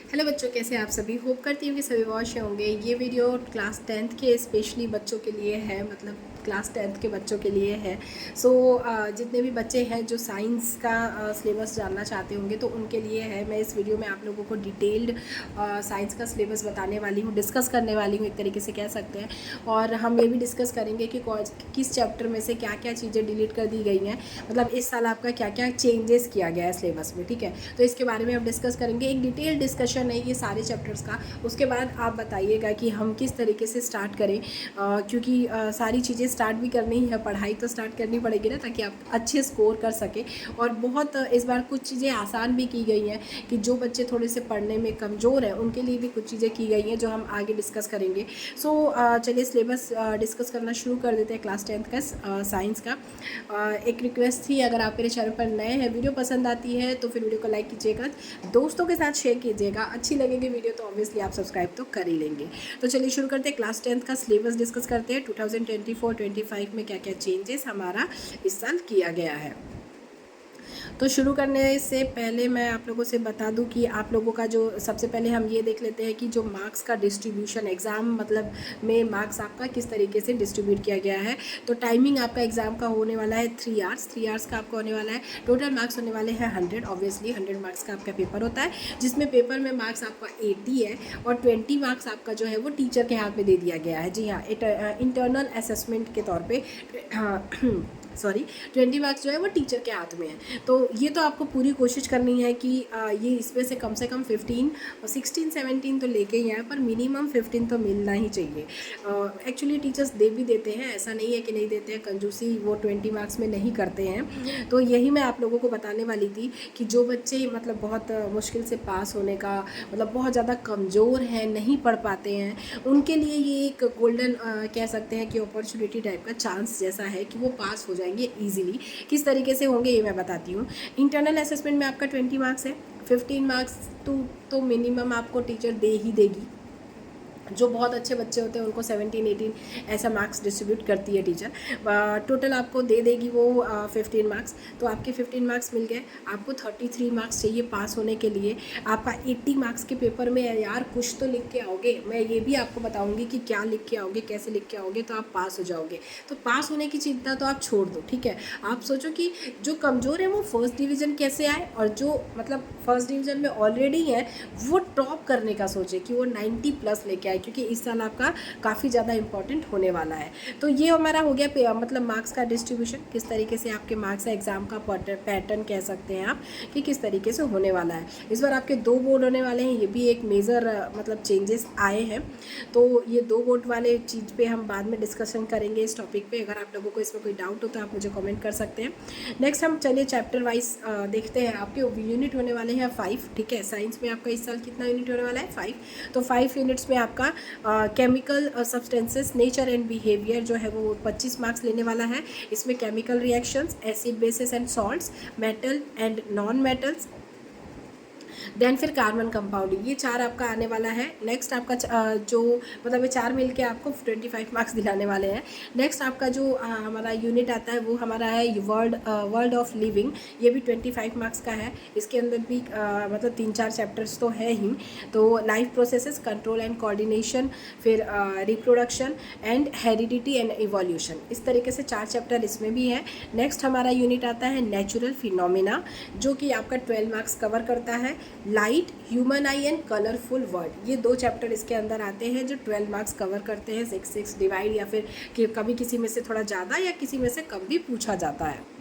Hello बच्चों, कैसे आप सभी। होप करती हूँ कि सभी बहुत अच्छे होंगे। ये वीडियो क्लास 10th के स्पेशली बच्चों के लिए है, मतलब क्लास 10th के बच्चों के लिए है। सो जितने भी बच्चे हैं जो साइंस का सिलेबस जानना चाहते होंगे तो उनके लिए है। मैं इस वीडियो में आप लोगों को डिटेल्ड साइंस का सिलेबस बताने वाली हूँ, डिस्कस करने वाली हूँ, एक तरीके से कह सकते हैं। और हम ये भी डिस्कस करेंगे कि किस चैप्टर में से क्या क्या चीज़ें डिलीट कर दी गई हैं, मतलब इस साल आपका क्या क्या चेंजेस किया गया है सिलेबस में। ठीक है, तो इसके बारे में हम डिस्कस करेंगे। एक डिटेल डिस्कशन है ये सारे चैप्टर्स का। उसके बाद आप बताइएगा कि हम किस तरीके से स्टार्ट करें, क्योंकि सारी चीज़ें स्टार्ट भी करनी है, पढ़ाई तो स्टार्ट करनी पड़ेगी ना, ताकि आप अच्छे स्कोर कर सकें। और बहुत इस बार कुछ चीज़ें आसान भी की गई हैं कि जो बच्चे थोड़े से पढ़ने में कमज़ोर हैं उनके लिए भी कुछ चीज़ें की गई हैं जो हम आगे डिस्कस करेंगे। सो चलिए सिलेबस डिस्कस करना शुरू कर देते हैं क्लास 10th का साइंस का। एक रिक्वेस्ट थी, अगर आप मेरे चैनल पर नए हैं, वीडियो पसंद आती है तो फिर वीडियो को लाइक कीजिएगा, दोस्तों के साथ शेयर कीजिएगा। अच्छी लगेगी वीडियो तो ऑब्वियसली आप सब्सक्राइब तो कर ही लेंगे। तो चलिए शुरू करते हैं, क्लास 10th का सिलेबस डिस्कस करते हैं। 2024-25 में क्या क्या चेंजेस हमारा इस साल किया गया है। तो शुरू करने से पहले मैं आप लोगों से बता दूं कि आप लोगों का जो सबसे पहले हम ये देख लेते हैं कि जो मार्क्स का डिस्ट्रीब्यूशन, एग्ज़ाम मतलब में मार्क्स आपका किस तरीके से डिस्ट्रीब्यूट किया गया है। तो टाइमिंग आपका एग्ज़ाम का होने वाला है 3 आवर्स का आपका होने वाला है। टोटल मार्क्स होने वाले हैं 100, ऑब्वियसली 100 मार्क्स का आपका पेपर होता है, जिसमें पेपर में मार्क्स आपका 80 है और 20 मार्क्स आपका जो है वो टीचर के हाथ में दे दिया गया है। जी हाँ, इंटरनल असेसमेंट के तौर पर सॉरी 20 मार्क्स जो है वो टीचर के हाथ में है। तो ये तो आपको पूरी कोशिश करनी है कि ये इसमें से कम 15 और 16 17 तो लेके ही आए, पर मिनिमम 15 तो मिलना ही चाहिए। एक्चुअली टीचर्स दे भी देते हैं, ऐसा नहीं है कि नहीं देते हैं, कंजूसी वो 20 मार्क्स में नहीं करते हैं। तो यही मैं आप लोगों को बताने वाली थी कि जो बच्चे मतलब बहुत मुश्किल से पास होने का, मतलब बहुत ज़्यादा कमज़ोर हैं, नहीं पढ़ पाते हैं, उनके लिए ये एक गोल्डन कह सकते हैं कि अपॉर्चुनिटी टाइप का चांस जैसा है कि वो पास हो जाएंगे ईजिली। किस तरीके से होंगे ये मैं बताती हूँ। इंटरनल असेसमेंट में आपका 20 मार्क्स है, 15 मार्क्स तो मिनिमम आपको टीचर दे ही देगी। जो बहुत अच्छे बच्चे होते हैं उनको 17 18 ऐसा मार्क्स डिस्ट्रीब्यूट करती है टीचर। टोटल आपको दे देगी वो 15 मार्क्स। तो आपके 15 मार्क्स मिल गए, आपको 33 मार्क्स चाहिए पास होने के लिए। आपका 80 मार्क्स के पेपर में यार कुछ तो लिख के आओगे, मैं ये भी आपको बताऊंगी कि क्या लिख के आओगे, कैसे लिख के आओगे तो आप पास हो जाओगे। तो पास होने की चिंता तो आप छोड़ दो, ठीक है। आप सोचो कि जो कमज़ोर है वो फर्स्ट डिवीज़न कैसे आए, और जो मतलब फर्स्ट डिवीज़न में ऑलरेडी है वो टॉप करने का सोचे कि वो 90+ लेके आए, क्योंकि इस साल आपका काफ़ी ज़्यादा इंपॉर्टेंट होने वाला है। तो ये हमारा हो गया मतलब मार्क्स का डिस्ट्रीब्यूशन, किस तरीके से आपके मार्क्स है, एग्ज़ाम का पैटर्न कह सकते हैं आप कि किस तरीके से होने वाला है। इस बार आपके 2 बोर्ड होने वाले हैं, ये भी एक मेजर मतलब चेंजेस आए हैं। तो ये 2 बोर्ड वाले चीज़ पे हम बाद में डिस्कशन करेंगे इस टॉपिक पे। अगर आप लोगों को इसमें कोई डाउट हो तो आप मुझे कमेंट कर सकते हैं। नेक्स्ट हम चलिए चैप्टर वाइज देखते हैं। आपके यूनिट होने वाले हैं 5, ठीक है। साइंस में आपका इस साल कितना यूनिट होने वाला है, 5। तो 5 यूनिट्स में आपका chemical substances, nature and behaviour जो है वो 25 मार्क्स लेने वाला है। इसमें chemical reactions, acid bases and salts, metal and non metals, then फिर कार्बन कंपाउंडिंग, ये 4 आपका आने वाला है। नेक्स्ट आपका जो मतलब ये 4 मिलके आपको 25 मार्क्स दिलाने वाले हैं। नेक्स्ट आपका जो हमारा यूनिट आता है वो हमारा है वर्ल्ड ऑफ लिविंग, ये भी 25 मार्क्स का है। इसके अंदर भी मतलब 3-4 चैप्टर्स तो है ही। तो life processes, control and coordination, फिर reproduction and heredity and evolution, इस तरीके से 4 चैप्टर इसमें भी है। नेक्स्ट हमारा यूनिट आता है नेचुरल फिनोमिना, जो कि आपका 12 मार्क्स कवर करता है। Light, human eye and colourful world, ये 2 चैप्टर इसके अंदर आते हैं जो 12 मार्क्स कवर करते हैं। 6 डिवाइड, या फिर कि कभी किसी में से थोड़ा ज़्यादा या किसी में से कम भी पूछा जाता है।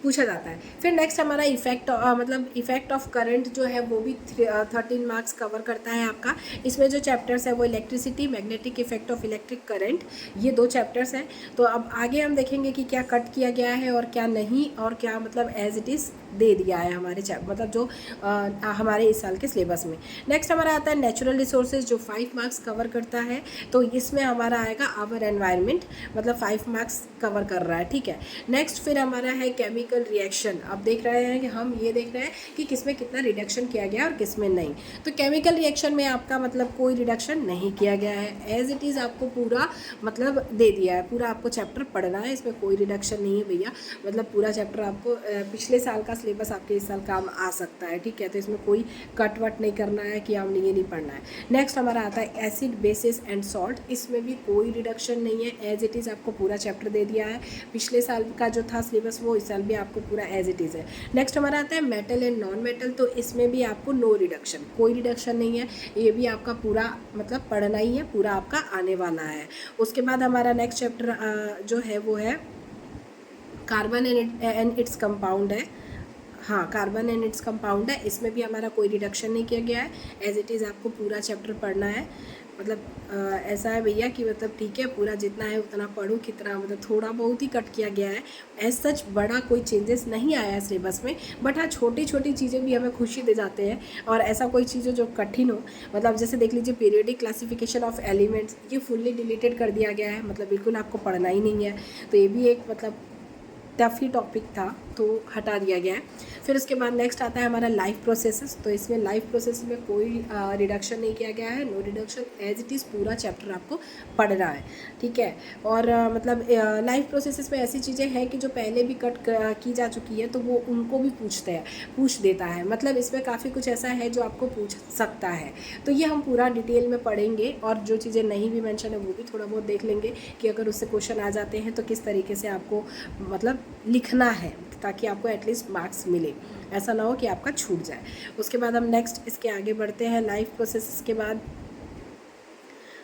फिर नेक्स्ट हमारा इफेक्ट ऑफ करंट जो है वो भी 13 मार्क्स कवर करता है आपका। इसमें जो चैप्टर्स है वो electricity, magnetic effect of electric current, ये 2 चैप्टर्स हैं। तो अब आगे हम देखेंगे कि क्या कट किया गया है और क्या नहीं, और क्या मतलब एज इट इज़ दे दिया है हमारे मतलब जो हमारे इस साल के सिलेबस में। नेक्स्ट हमारा आता है नेचुरल रिसोर्सेज, जो 5 मार्क्स कवर करता है। तो इसमें हमारा आएगा आवर एनवायरनमेंट, मतलब 5 मार्क्स कवर कर रहा है, ठीक है। नेक्स्ट फिर हमारा है केमिकल रिएक्शन। अब देख रहे हैं कि हम ये देख रहे हैं कि किसमें कितना रिडक्शन किया गया और किसमें नहीं। तो केमिकल रिएक्शन में आपका मतलब कोई रिडक्शन नहीं किया गया है, एज इट इज़ आपको पूरा मतलब दे दिया है, पूरा आपको चैप्टर पढ़ना है, इसमें कोई रिडक्शन नहीं है भैया। मतलब पूरा चैप्टर आपको पिछले साल का सिलेबस आपके इस साल काम आ सकता है, ठीक है। तो इसमें कोई कट वट नहीं करना है कि हमने ये नहीं पढ़ना है। नेक्स्ट हमारा आता है एसिड बेसिस एंड सॉल्ट। इसमें भी कोई रिडक्शन नहीं है, एज इट इज़ आपको पूरा चैप्टर दे दिया है। पिछले साल का जो था सिलेबस वो इस साल भी आपको पूरा एज इट इज़ है। नेक्स्ट हमारा आता है मेटल एंड नॉन मेटल। तो इसमें भी आपको नो रिडक्शन, कोई रिडक्शन नहीं है, ये भी आपका पूरा मतलब पढ़ना ही है, पूरा आपका आने वाला है। उसके बाद हमारा नेक्स्ट चैप्टर जो है वो है कार्बन एंड इट्स कंपाउंड है। हाँ, कार्बन एंड इट्स कंपाउंड है। इसमें भी हमारा कोई रिडक्शन नहीं किया गया है, एज इट इज़ आपको पूरा चैप्टर पढ़ना है। मतलब ऐसा है भैया कि मतलब ठीक है, पूरा जितना है उतना पढ़ो, कितना मतलब थोड़ा बहुत ही कट किया गया है। एज सच बड़ा कोई चेंजेस नहीं आया है सिलेबस में, बट हाँ छोटी छोटी चीज़ें भी हमें खुशी दे जाते हैं। और ऐसा कोई चीज़ जो कठिन हो, मतलब जैसे देख लीजिए पीरियोडिक क्लासिफिकेशन ऑफ एलिमेंट्स, ये फुल्ली डिलीटेड कर दिया गया है, मतलब बिल्कुल आपको पढ़ना ही नहीं है। तो ये भी एक मतलब टफ ही टॉपिक था, तो हटा दिया गया है। फिर उसके बाद नेक्स्ट आता है हमारा लाइफ प्रोसेसेस। तो इसमें लाइफ प्रोसेस में कोई रिडक्शन नहीं किया गया है, no reduction, as it is पूरा चैप्टर आपको पढ़ना है, ठीक है। और मतलब लाइफ प्रोसेसेस में ऐसी चीज़ें हैं कि जो पहले भी कट की जा चुकी है, तो वो उनको भी पूछ देता है। मतलब इसमें काफ़ी कुछ ऐसा है जो आपको पूछ सकता है, तो ये हम पूरा डिटेल में पढ़ेंगे। और जो चीज़ें नहीं भी मेंशन है वो भी थोड़ा बहुत देख लेंगे कि अगर उससे क्वेश्चन आ जाते हैं तो किस तरीके से आपको मतलब लिखना है, ताकि आपको एटलीस्ट मार्क्स मिले, ऐसा ना हो कि आपका छूट जाए। उसके बाद हम नेक्स्ट इसके आगे बढ़ते हैं। लाइफ प्रोसेस के बाद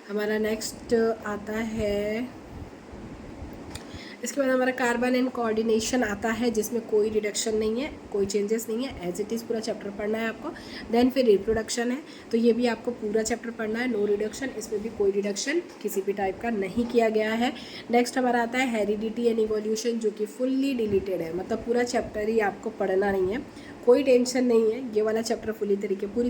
हमारा नेक्स्ट आता है, इसके बाद हमारा कार्बन एंड कोऑर्डिनेशन आता है, जिसमें कोई रिडक्शन नहीं है, कोई चेंजेस नहीं है, एज इट इज़ पूरा चैप्टर पढ़ना है आपको। देन फिर रिप्रोडक्शन है, तो ये भी आपको पूरा चैप्टर पढ़ना है, नो रिडक्शन, इसमें भी कोई रिडक्शन किसी भी टाइप का नहीं किया गया है। नेक्स्ट हमारा आता है हेरिडिटी एंड इवोल्यूशन, जो कि फुल्ली डिलीटेड है, मतलब पूरा चैप्टर ही आपको पढ़ना नहीं है, कोई टेंशन नहीं है, ये वाला चैप्टर पूरी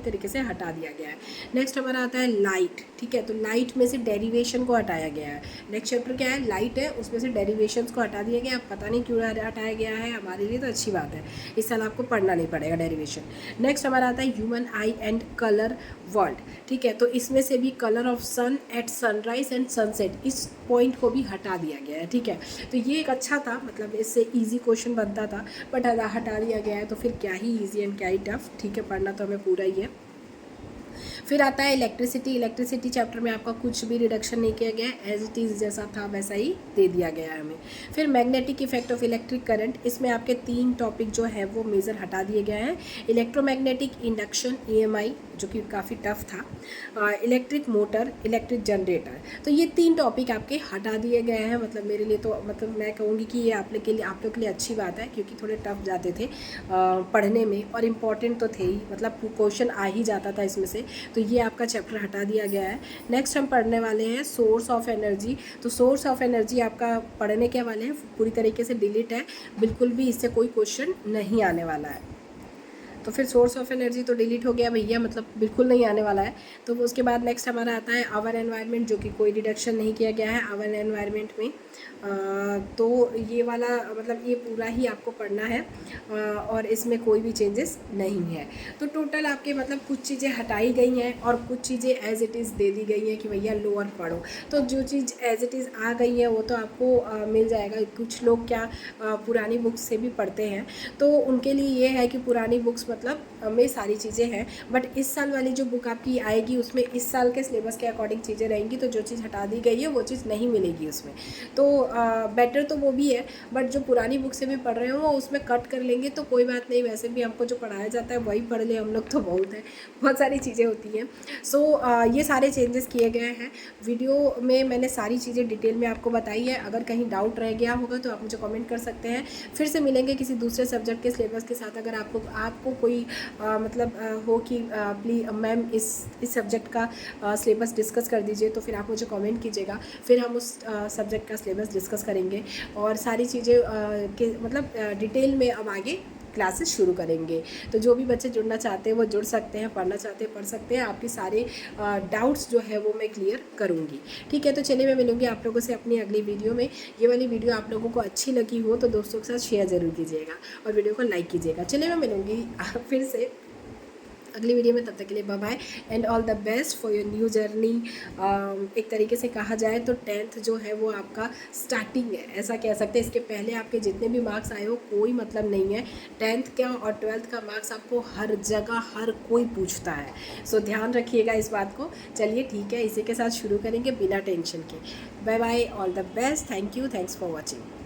तरीके से हटा दिया गया है। नेक्स्ट हमारा आता है लाइट, ठीक है। तो लाइट में से डेरिवेशन को हटाया गया है। नेक्स्ट चैप्टर क्या है, लाइट है, उसमें से डेरिवेशन को हटा दिया गया। पता नहीं क्यों हटाया गया है, हमारे लिए तो अच्छी बात है, इस साल आपको पढ़ना नहीं पड़ेगा डेरिवेशन। नेक्स्ट हमारा आता है human eye and colour world, ठीक है। तो इसमें से भी colour of sun at sunrise and sunset, इस पॉइंट को भी हटा दिया गया है, ठीक है। तो ये एक अच्छा था, मतलब इससे इजी क्वेश्चन बनता था, बट हटा दिया गया है, तो फिर क्या ही इजी एंड क्या ही टफ, ठीक है, पढ़ना तो हमें पूरा ही है। फिर आता है इलेक्ट्रिसिटी चैप्टर में आपका कुछ भी रिडक्शन नहीं किया गया है, एज इट इज़ जैसा था वैसा ही दे दिया गया है हमें। फिर magnetic effect of electric current, इसमें आपके 3 टॉपिक जो है वो मेजर हटा दिए गए हैं। इलेक्ट्रोमैग्नेटिक इंडक्शन EMI, जो कि काफ़ी टफ था, इलेक्ट्रिक मोटर, इलेक्ट्रिक जनरेटर, तो ये 3 टॉपिक आपके हटा दिए गए हैं। मतलब मेरे लिए तो मतलब मैं कहूँगी कि ये आप लोग के लिए अच्छी बात है, क्योंकि थोड़े टफ जाते थे पढ़ने में, और इम्पॉर्टेंट तो थे ही, मतलब क्वेश्चन आ ही जाता था इसमें से, तो ये आपका चैप्टर हटा दिया गया है। नेक्स्ट हम पढ़ने वाले हैं सोर्स ऑफ एनर्जी। तो सोर्स ऑफ एनर्जी आपका पढ़ने के वाले हैं, पूरी तरीके से डिलीट है, बिल्कुल भी इससे कोई क्वेश्चन नहीं आने वाला है। तो फिर सोर्स ऑफ एनर्जी तो डिलीट हो गया भैया, मतलब बिल्कुल नहीं आने वाला है। तो उसके बाद नेक्स्ट हमारा आता है आवर एनवायरनमेंट, जो कि कोई रिडक्शन नहीं किया गया है आवर एनवायरनमेंट में। तो ये वाला मतलब ये पूरा ही आपको पढ़ना है, और इसमें कोई भी चेंजेस नहीं है। तो टोटल आपके मतलब कुछ चीज़ें हटाई गई हैं और कुछ चीज़ें एज इट इज़ दे दी गई हैं कि भैया लोअर पढ़ो। तो जो चीज़ एज इट इज़ आ गई है वो तो आपको मिल जाएगा। कुछ लोग क्या पुरानी बुक्स से भी पढ़ते हैं, तो उनके लिए ये है कि पुरानी बुक्स मतलब में सारी चीज़ें हैं, बट इस साल वाली जो बुक आपकी आएगी उसमें इस साल के सिलेबस के अकॉर्डिंग चीज़ें रहेंगी, तो जो चीज़ हटा दी गई है वो चीज़ नहीं मिलेगी उसमें। तो बेटर तो वो भी है, बट जो पुरानी बुक से भी पढ़ रहे हो वो उसमें कट कर लेंगे तो कोई बात नहीं, वैसे भी हमको जो पढ़ाया जाता है वही पढ़ ले हम लोग, तो बहुत है, बहुत सारी चीज़ें होती हैं। सो ये सारे चेंजेस किए गए हैं। वीडियो में मैंने सारी चीज़ें डिटेल में आपको बताई है, अगर कहीं डाउट रह गया होगा तो आप मुझे कमेंट कर सकते हैं। फिर से मिलेंगे किसी दूसरे सब्जेक्ट के सिलेबस के साथ। अगर आपको कोई मतलब हो कि प्लीज़ मैम इस सब्जेक्ट का सिलेबस डिस्कस कर दीजिए, तो फिर आप मुझे कमेंट कीजिएगा, फिर हम उस सब्जेक्ट का सिलेबस डिस्कस करेंगे और सारी चीज़ें के मतलब डिटेल में अब आगे क्लासेस शुरू करेंगे। तो जो भी बच्चे जुड़ना चाहते हैं वो जुड़ सकते हैं, पढ़ना चाहते हैं पढ़ सकते हैं। आपके सारे डाउट्स जो है वो मैं क्लियर करूँगी, ठीक है। तो चलिए मैं मिलूँगी आप लोगों से अपनी अगली वीडियो में। ये वाली वीडियो आप लोगों को अच्छी लगी हो तो दोस्तों के साथ शेयर ज़रूर कीजिएगा और वीडियो को लाइक कीजिएगा। चलिए मैं मिलूँगी फिर से अगली वीडियो में। तब तक के लिए bye bye and all the best for your new journey. एक तरीके से कहा जाए तो 10th जो है वो आपका स्टार्टिंग है, ऐसा कह सकते हैं। इसके पहले आपके जितने भी मार्क्स आए हो कोई मतलब नहीं है। 10th का और 12th का मार्क्स आपको हर जगह हर कोई पूछता है, सो ध्यान रखिएगा इस बात को। चलिए ठीक है, इसी के साथ शुरू करेंगे बिना टेंशन के। Bye bye, all the best, thank you, thanks for watching.